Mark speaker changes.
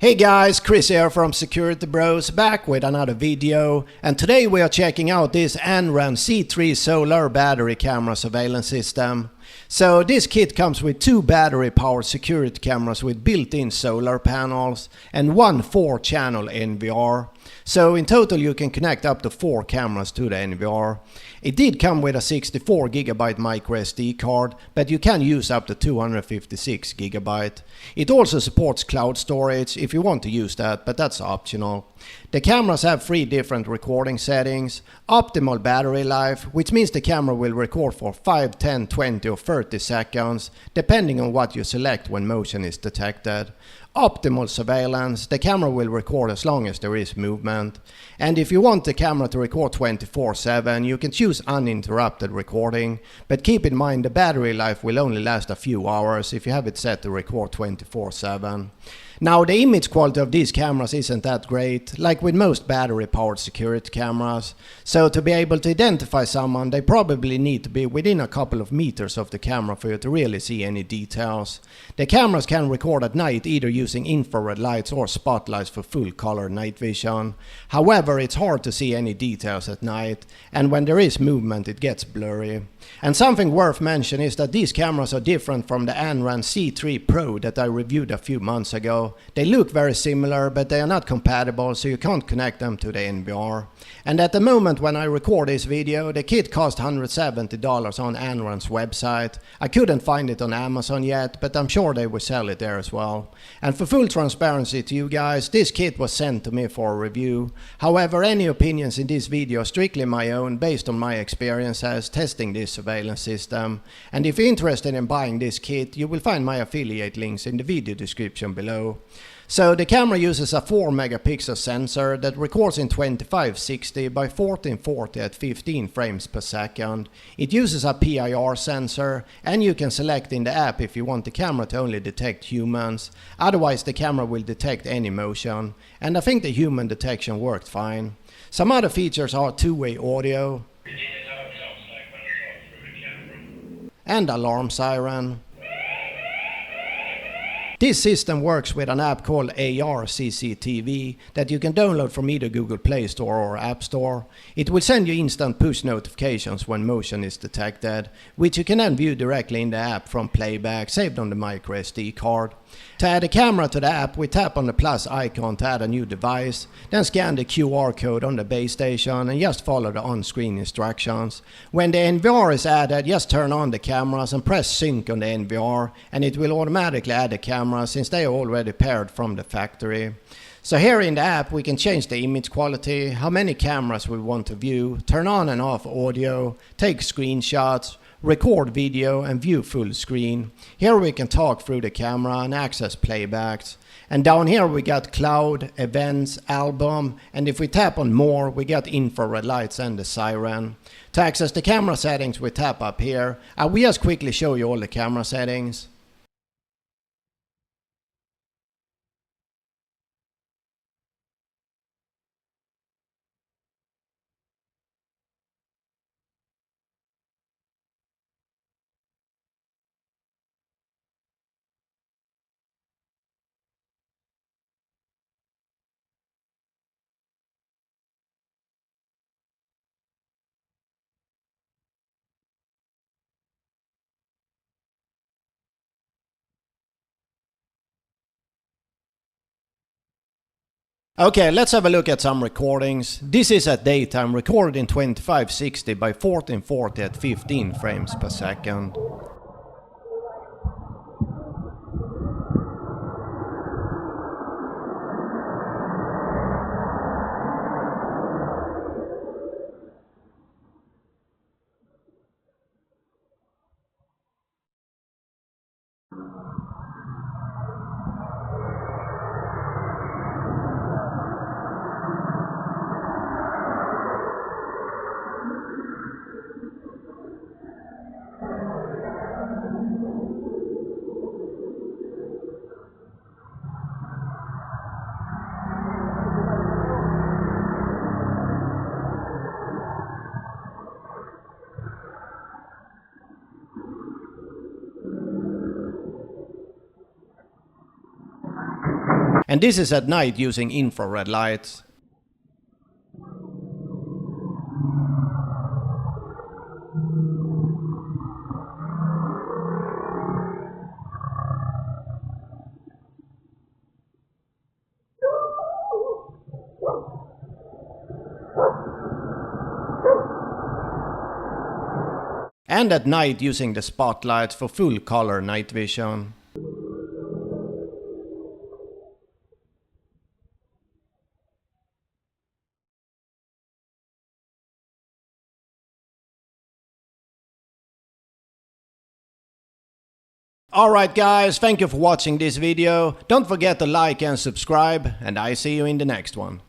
Speaker 1: Hey guys, Chris here from Security Bros, back with another video, and today we are checking out this Anran C3 solar battery camera surveillance system. So this kit comes with two battery powered security cameras with built-in solar panels and one 4-channel NVR. So in total you can connect up to 4 cameras to the NVR. It did come with a 64GB micro SD card, but you can use up to 256GB. It also supports cloud storage if you want to use that, but that's optional. The cameras have 3 different recording settings. Optimal battery life, which means the camera will record for 5, 10, 20 or 30 seconds, depending on what you select when motion is detected. Optimal surveillance, the camera will record as long as there is movement. And if you want the camera to record 24/7, you can choose uninterrupted recording, but keep in mind the battery life will only last a few hours if you have it set to record 24/7. Now the image quality of these cameras isn't that great, like with most battery powered security cameras. So to be able to identify someone, they probably need to be within a couple of meters of the camera for you to really see any details. The cameras can record at night either using infrared lights or spotlights for full color night vision. However, it's hard to see any details at night, and when there is movement it gets blurry. And something worth mentioning is that these cameras are different from the Anran C3 Pro that I reviewed a few months ago. They look very similar, but they are not compatible, so you can't connect them to the NVR. And at the moment when I record this video, the kit cost $170 on Anran's website. I couldn't find it on Amazon yet, but I'm sure they will sell it there as well. And for full transparency to you guys, this kit was sent to me for a review. However, any opinions in this video are strictly my own, based on my experiences testing this surveillance system. And if you're interested in buying this kit, you will find my affiliate links in the video description below. So the camera uses a 4 megapixel sensor that records in 2560 by 1440 at 15 frames per second. It uses a PIR sensor, and you can select in the app if you want the camera to only detect humans. Otherwise the camera will detect any motion, and I think the human detection worked fine. Some other features are two-way audio and alarm siren. This system works with an app called AR CCTV that you can download from either Google Play Store or App Store. It will send you instant push notifications when motion is detected, which you can then view directly in the app from playback saved on the micro SD card. To add a camera to the app, we tap on the plus icon to add a new device, then scan the QR code on the base station and just follow the on-screen instructions. When the NVR is added, just turn on the cameras and press sync on the NVR, and it will automatically add the camera since they are already paired from the factory. So here in the app we can change the image quality, how many cameras we want to view, turn on and off audio, take screenshots, record video and view full screen. Here we can talk through the camera and access playbacks. And down here we got cloud, events, album, and if we tap on more we got infrared lights and the siren. To access the camera settings we tap up here. I will just quickly show you all the camera settings. Okay, let's have a look at some recordings. This is at daytime, recorded in 2560 by 1440 at 15 frames per second. And this is at night using infrared lights. And at night using the spotlights for full color night vision. Alright guys, thank you for watching this video. Don't forget to like and subscribe, and I see you in the next one.